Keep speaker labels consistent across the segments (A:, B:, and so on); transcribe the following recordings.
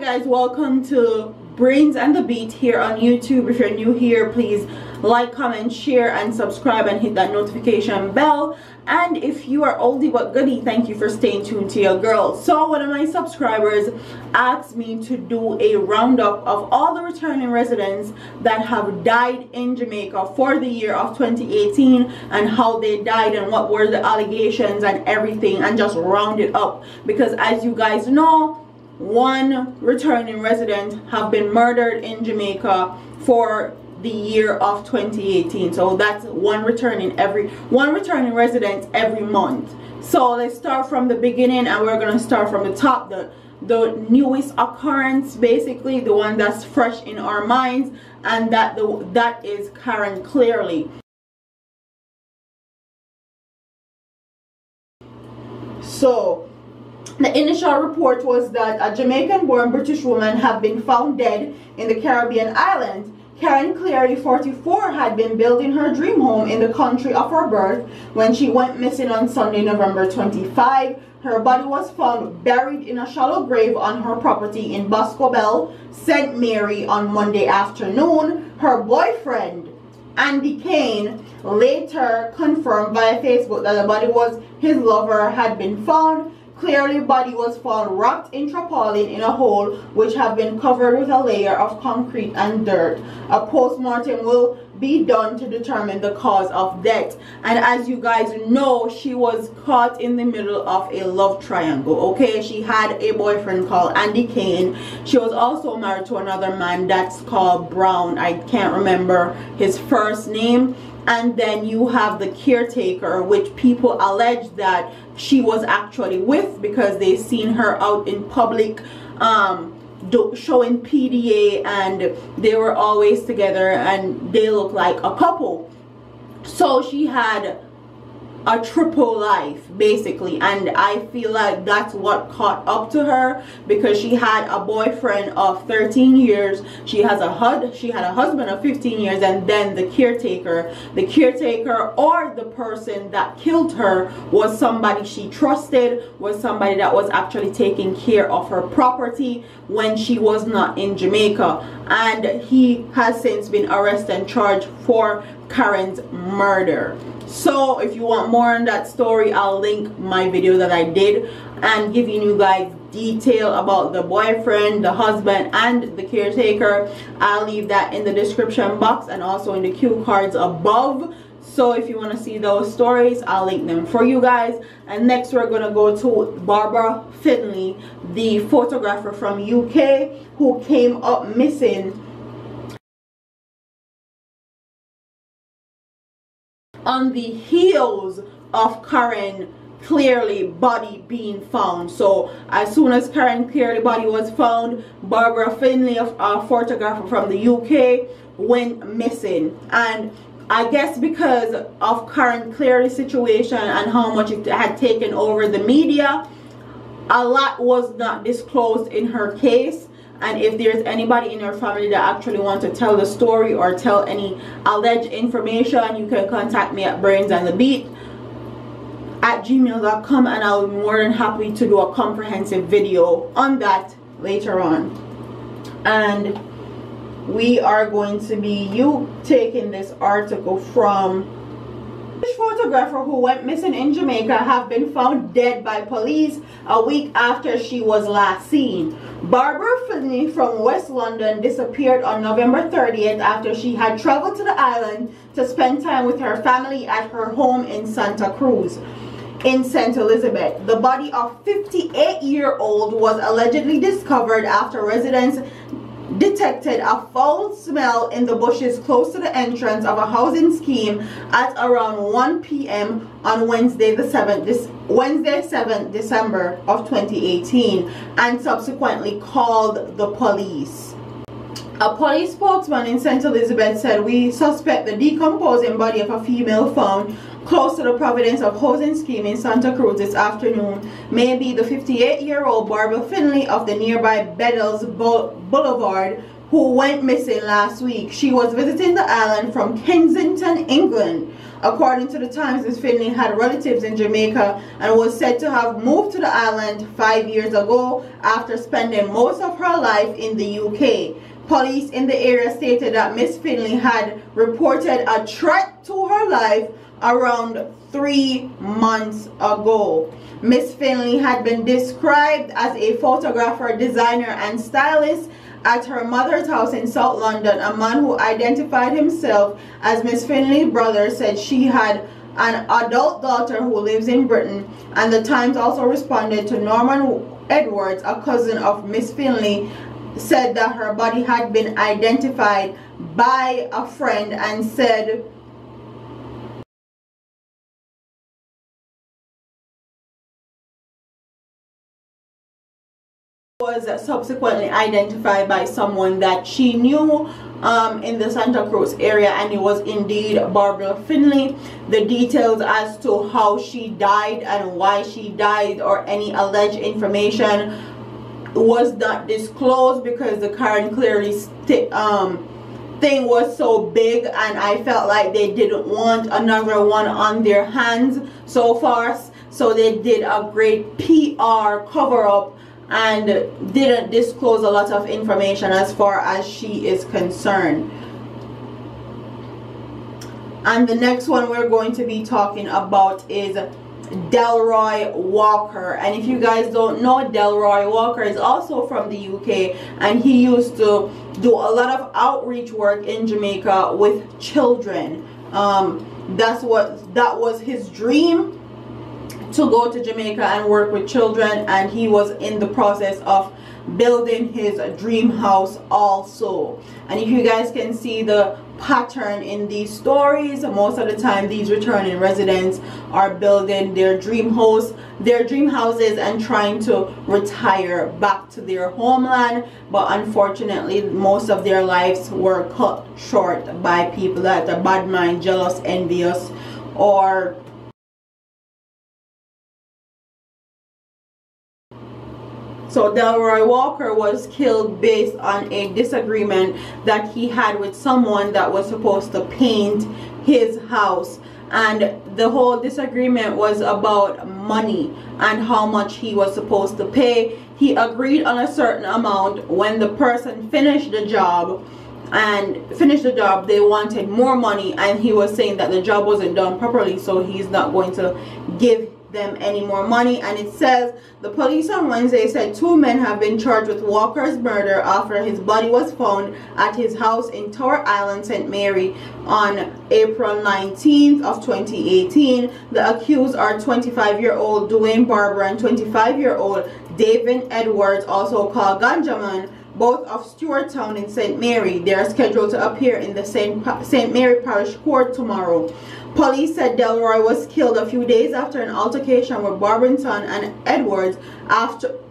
A: guys, welcome to Brains and the Beat here on YouTube. If you're new here, please like, comment, share, and subscribe, and hit that notification bell. And if you are oldie but goodie, thank you for staying tuned to your girl. So one of my subscribers asked me to do a roundup of all the returning residents that have died in Jamaica for the year of 2018 and how they died and what were the allegations and everything, and just round it up, because as you guys know, one returning resident have been murdered in Jamaica for the year of 2018. So that's one returning resident every month. So let's start from the beginning, and we're going to start from the top, the newest occurrence, basically the one that's fresh in our minds, and that is Karen Clearly. So the initial report was that a Jamaican-born British woman had been found dead in the Caribbean island. Karen Clearly, 44, had been building her dream home in the country of her birth when she went missing on Sunday, November 25. Her body was found buried in a shallow grave on her property in Boscobel, St. Mary on Monday afternoon. Her boyfriend, Andy Kane, later confirmed via Facebook that the body was his lover had been found. Clearly, body was found wrapped in tarpaulin in a hole which had been covered with a layer of concrete and dirt. A post-mortem will be done to determine the cause of death. And as you guys know, she was caught in the middle of a love triangle. Okay, she had a boyfriend called Andy Kane. She was also married to another man that's called Brown. I can't remember his first name. And then you have the caretaker, which people allege that she was actually with, because they seen her out in public showing PDA, and they were always together and they look like a couple. So she had a triple life basically, and I feel like that's what caught up to her, because she had a boyfriend of 13 years, she had a husband of 15 years, and then the caretaker or the person that killed her was somebody she trusted, was somebody that was actually taking care of her property when she was not in Jamaica, and he has since been arrested and charged for Karen's murder. So if you want more on that story, I'll link my video that I did and giving you guys detail about the boyfriend, the husband, and the caretaker. I'll leave that in the description box and also in the cue cards above. So if you want to see those stories, I'll link them for you guys. And next we're going to go to Barbara Finley, the photographer from UK who came up missing on the heels of Karen Clearly body being found. So as soon as Karen Clearly body was found, Barbara Finley, a photographer from the UK, went missing. And I guess because of Karen Clearly's situation and how much it had taken over the media, a lot was not disclosed in her case. And if there's anybody in your family that actually wants to tell the story or tell any alleged information, you can contact me at brainsandthebeat@gmail.com, and I'll be more than happy to do a comprehensive video on that later on. And we are going to be taking this article from British photographer who went missing in Jamaica have been found dead by police a week after she was last seen. Barbara Finley from West London disappeared on November 30th after she had traveled to the island to spend time with her family at her home in Santa Cruz in St. Elizabeth. The body of 58-year-old was allegedly discovered after residents detected a foul smell in the bushes close to the entrance of a housing scheme at around 1 p.m. on Wednesday 7th December of 2018, and subsequently called the police. A police spokesman in St. Elizabeth said, "We suspect the decomposing body of a female found close to the Providence of Housing Scheme in Santa Cruz this afternoon may be the 58-year-old Barbara Finley of the nearby Beddells Boulevard, who went missing last week. She was visiting the island from Kensington, England According to the Times, Miss Finley had relatives in Jamaica and was said to have moved to the island 5 years ago after spending most of her life in the UK. Police in the area stated that Miss Finley had reported a threat to her life around 3 months ago. Miss Finley had been described as a photographer, designer, and stylist at her mother's house in South London. A man who identified himself as Miss Finley's brother said she had an adult daughter who lives in Britain, and the Times also responded to Norman Edwards, a cousin of Miss Finley, said that her body had been identified by a friend and said was subsequently identified by someone that she knew in the Santa Cruz area, and it was indeed Barbara Finley. The details as to how she died and why she died or any alleged information was not disclosed because the Karen clearly thing was so big, and I felt like they didn't want another one on their hands so far, so they did a great PR cover-up and didn't disclose a lot of information as far as she is concerned. And the next one we're going to be talking about is Delroy Walker. And if you guys don't know, Delroy Walker is also from the UK, and he used to do a lot of outreach work in Jamaica with children. That was his dream, to go to Jamaica and work with children, and he was in the process of building his dream house also. And if you guys can see the pattern in these stories, most of the time these returning residents are building their dream houses and trying to retire back to their homeland, but unfortunately most of their lives were cut short by people that are bad mind, jealous, envious, or so Delroy Walker was killed based on a disagreement that he had with someone that was supposed to paint his house, and the whole disagreement was about money and how much he was supposed to pay. He agreed on a certain amount. When the person finished the job, they wanted more money, and he was saying that the job wasn't done properly, so he's not going to give them any more money. And it says the police on Wednesday said 2 men have been charged with Walker's murder after his body was found at his house in Tower Island, St. Mary on April 19th of 2018. The accused are 25-year-old Dwayne Barber and 25-year-old David Edwards, also called Ganjaman, both of Stewarttown in St. Mary. They are scheduled to appear in the St. Mary Parish Court tomorrow. Police said Delroy was killed a few days after an altercation with Barberton and Edwards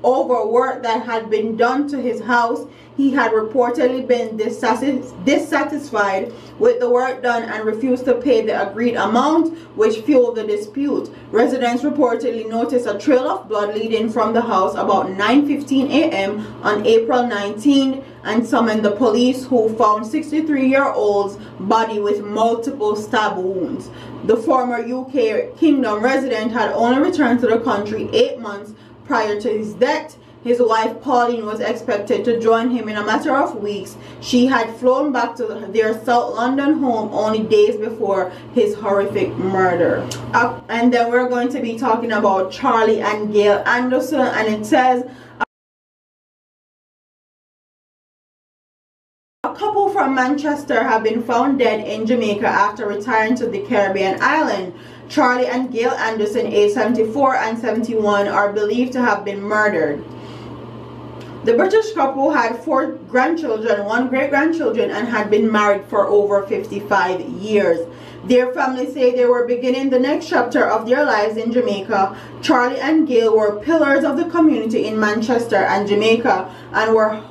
A: over work that had been done to his house. He had reportedly been dissatisfied with the work done and refused to pay the agreed amount, which fueled the dispute. Residents reportedly noticed a trail of blood leading from the house about 9:15 a.m. on April 19 and summoned the police, who found 63-year-old's body with multiple stab wounds. The former UK Kingdom resident had only returned to the country 8 months prior to his death. His wife Pauline was expected to join him in a matter of weeks. She had flown back to their South London home only days before his horrific murder. And then we're going to be talking about Charlie and Gayle Anderson, and it says a couple from Manchester have been found dead in Jamaica after retiring to the Caribbean island. Charlie and Gayle Anderson, aged 74 and 71, are believed to have been murdered. The British couple had 4 grandchildren, 1 great-grandchildren, and had been married for over 55 years. Their family say they were beginning the next chapter of their lives in Jamaica. Charlie and Gayle were pillars of the community in Manchester and Jamaica and were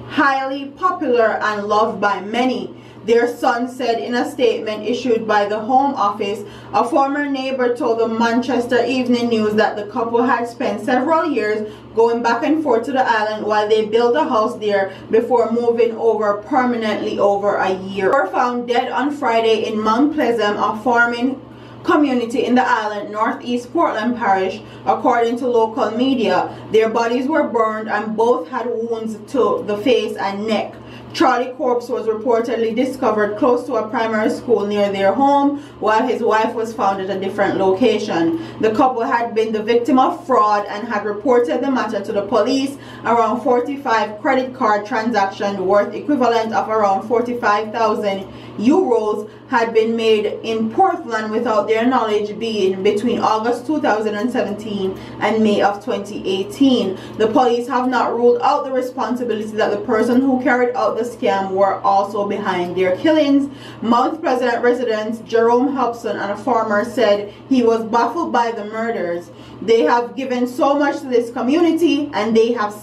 A: highly popular and loved by many. their son said in a statement issued by the Home Office. A former neighbor told the Manchester Evening News that the couple had spent several years going back and forth to the island while they built a house there before moving over permanently over a year. They were found dead on Friday in Mount Pleasant, a farming community in the island northeast Portland Parish, according to local media. Their bodies were burned and both had wounds to the face and neck. Charlie corpse was reportedly discovered close to a primary school near their home, while his wife was found at a different location. The couple had been the victim of fraud and had reported the matter to the police. Around 45 credit card transactions worth equivalent of around 45,000 euros had been made in Portland without their knowledge, being between August 2017 and May of 2018. The police have not ruled out the responsibility that the person who carried out the scam were also behind their killings. Mount Pleasant resident Jerome Hobson and a farmer said he was baffled by the murders. They have given so much to this community, and they have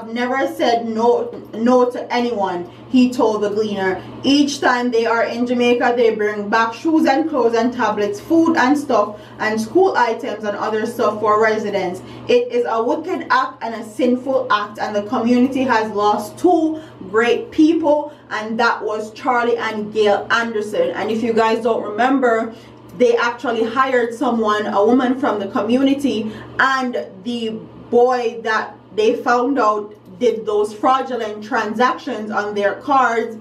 A: never said no to anyone, he told the Gleaner. Each time they are in Jamaica, they bring back shoes and clothes and tablets, food and stuff, and school items and other stuff for residents. It is a wicked act and a sinful act, and the community has lost two great people, and that was Charlie and Gayle Anderson. And if you guys don't remember, they actually hired someone, a woman from the community, and the boy that they found out did those fraudulent transactions on their cards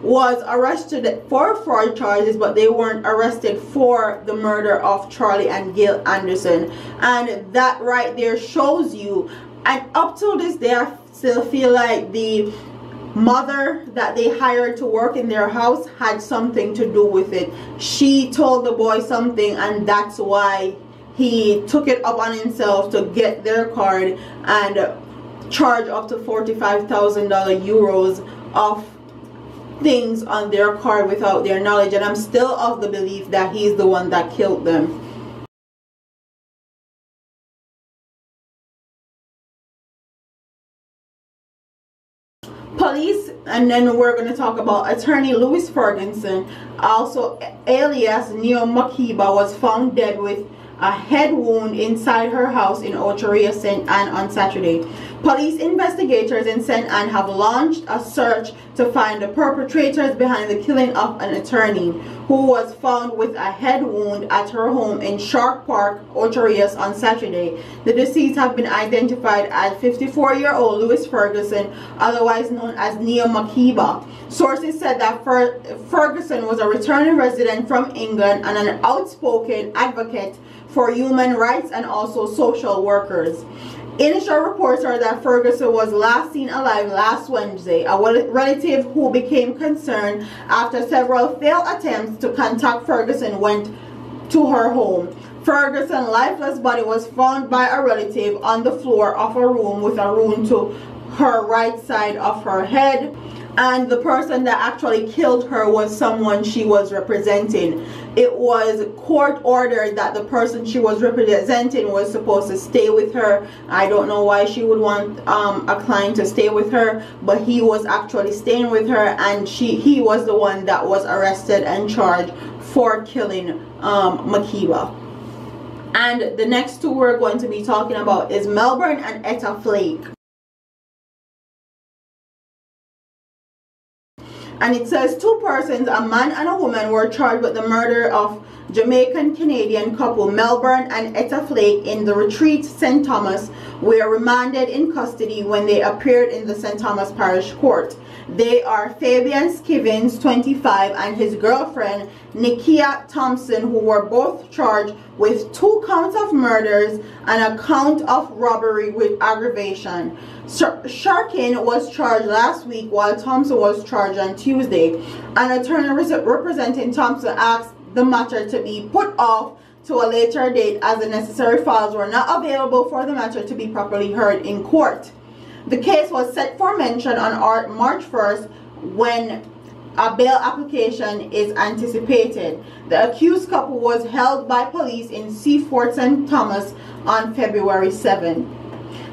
A: was arrested for fraud charges, but they weren't arrested for the murder of Charlie and Gayle Anderson. And that right there shows you, and up till this day I still feel like the mother that they hired to work in their house had something to do with it. She told the boy something, and that's why he took it up on himself to get their card and charge up to 45,000 euros of things on their card without their knowledge. And I'm still of the belief that he's the one that killed them. Police, and then we're going to talk about attorney Louis Ferguson, also alias Neo Makiba, was found dead with a head wound inside her house in Ochorea, St. Anne on Saturday. Police investigators in St. Anne have launched a search to find the perpetrators behind the killing of an attorney who was found with a head wound at her home in Shark Park, Ochorea on Saturday. The deceased have been identified as 54-year-old Louis Ferguson, otherwise known as Neo Makiba. Sources said that Ferguson was a returning resident from England and an outspoken advocate for human rights and also social workers. Initial reports are that Ferguson was last seen alive last Wednesday, a relative who became concerned after several failed attempts to contact Ferguson went to her home. Ferguson's lifeless body was found by a relative on the floor of a room with a wound to her right side of her head, and the person that actually killed her was someone she was representing. It was court ordered that the person she was representing was supposed to stay with her. I don't know why she would want a client to stay with her, but he was actually staying with her, and he was the one that was arrested and charged for killing Makiba. And the next two we're going to be talking about is Melbourne and Etta Flake. And it says two persons, a man and a woman, were charged with the murder of Jamaican Canadian couple Melbourne and Etta Flake in the Retreat St. Thomas, were remanded in custody when they appeared in the St. Thomas Parish Court. They are Fabian Skivens, 25, and his girlfriend Nikia Thompson, who were both charged with 2 counts of murders and a count of robbery with aggravation. Sharkin was charged last week while Thompson was charged on Tuesday. An attorney representing Thompson asked the matter to be put off to a later date as the necessary files were not available for the matter to be properly heard in court. The case was set for mention on March 1st when a bail application is anticipated. The accused couple was held by police in Seaford St. Thomas on February 7.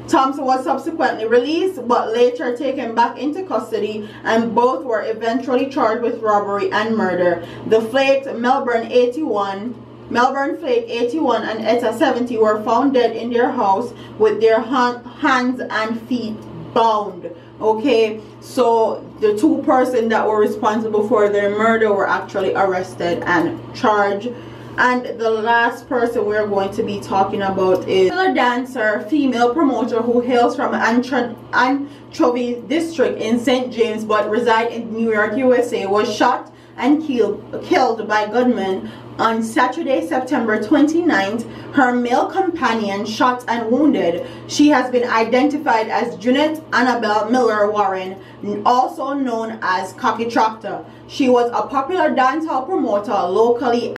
A: Thompson was subsequently released but later taken back into custody, and both were eventually charged with robbery and murder. The flaked Melbourne Flake 81 and Etta 70 were found dead in their house with their hands and feet bound. Okay, so the two persons that were responsible for their murder were actually arrested and charged. And the last person we're going to be talking about is a dancer, female promoter who hails from Anchovy District in St. James but resides in New York, USA, was shot and killed by gunmen on Saturday, September 29th. Her male companion shot and wounded. She has been identified as Junette Annabelle Miller Warren, also known as Cocky Tractor. She was a popular dancehall promoter locally.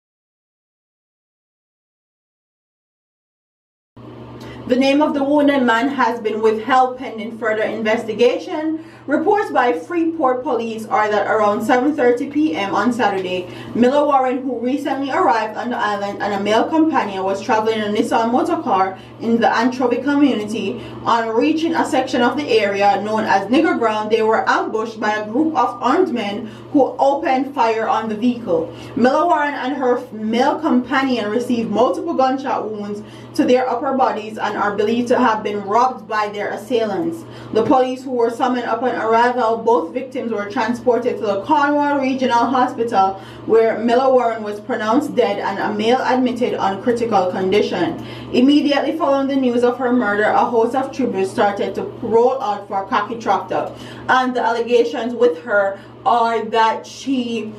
A: The name of the wounded man has been withheld pending further investigation. Reports by Freeport police are that around 7:30 p.m. on Saturday, Miller Warren, who recently arrived on the island, and a male companion was traveling in a Nissan motorcar in the Anchovy community. On reaching a section of the area known as Nigger Ground, they were ambushed by a group of armed men who opened fire on the vehicle. Miller Warren and her male companion received multiple gunshot wounds to their upper bodies and are believed to have been robbed by their assailants. The police, who were summoned upon arrival, both victims were transported to the Cornwall Regional Hospital, where Miller Warren was pronounced dead and a male admitted on critical condition. Immediately following the news of her murder, a host of tributes started to roll out for Cocky Tractor, and the allegations with her are that she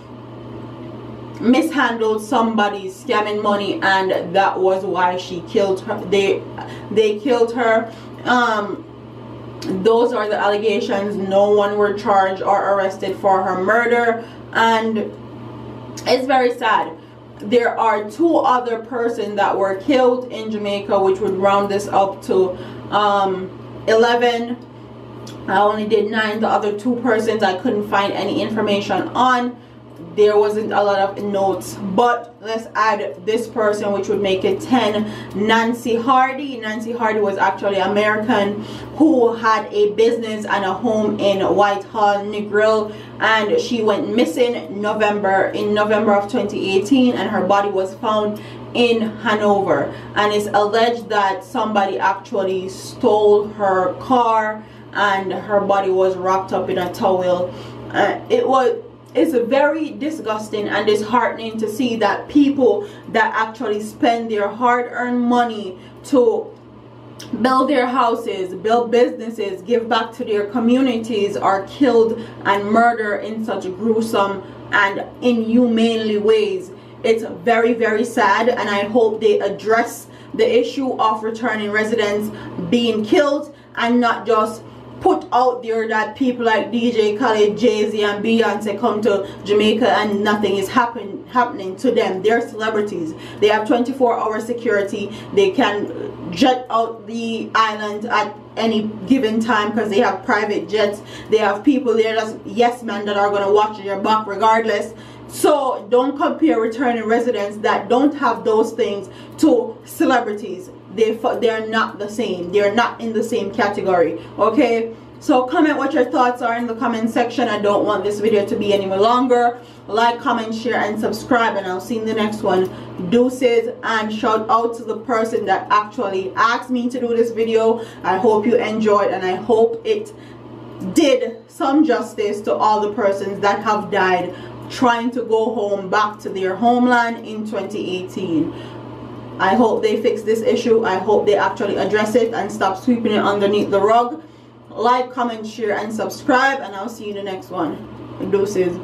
A: mishandled somebody, scamming money, and that was why she killed her. They killed her. Those are the allegations. No one were charged or arrested for her murder, and it's very sad. There are two other persons that were killed in Jamaica, which would round this up to 11. I only did 9. The other two persons I couldn't find any information on. There wasn't a lot of notes, but let's add this person, which would make it 10. Nancy Hardy. Nancy Hardy was actually American, who had a business and a home in Whitehall, Negril, and she went missing in November of 2018, and her body was found in Hanover, and it's alleged that somebody actually stole her car and her body was wrapped up in a towel. It's very disgusting and disheartening to see that people that actually spend their hard-earned money to build their houses, build businesses, give back to their communities are killed and murdered in such gruesome and inhumanely ways. It's very, very sad, and I hope they address the issue of returning residents being killed and not just put out there that people like DJ Khaled, Jay-Z and Beyonce come to Jamaica and nothing is happening to them. They're celebrities. They have 24-hour security. They can jet out the island at any given time because they have private jets. They have people there that's yes men that are going to watch your back regardless. So don't compare returning residents that don't have those things to celebrities. They're not the same. They're not in the same category. Okay, so comment what your thoughts are in the comment section. I don't want this video to be any more longer. Like, comment, share and subscribe, and I'll see you in the next one. Deuces, and shout out to the person that actually asked me to do this video. I hope you enjoyed, and I hope it did some justice to all the persons that have died trying to go home back to their homeland in 2018. I hope they fix this issue. I hope they actually address it and stop sweeping it underneath the rug. Like, comment, share and subscribe, and I'll see you in the next one. Deuces.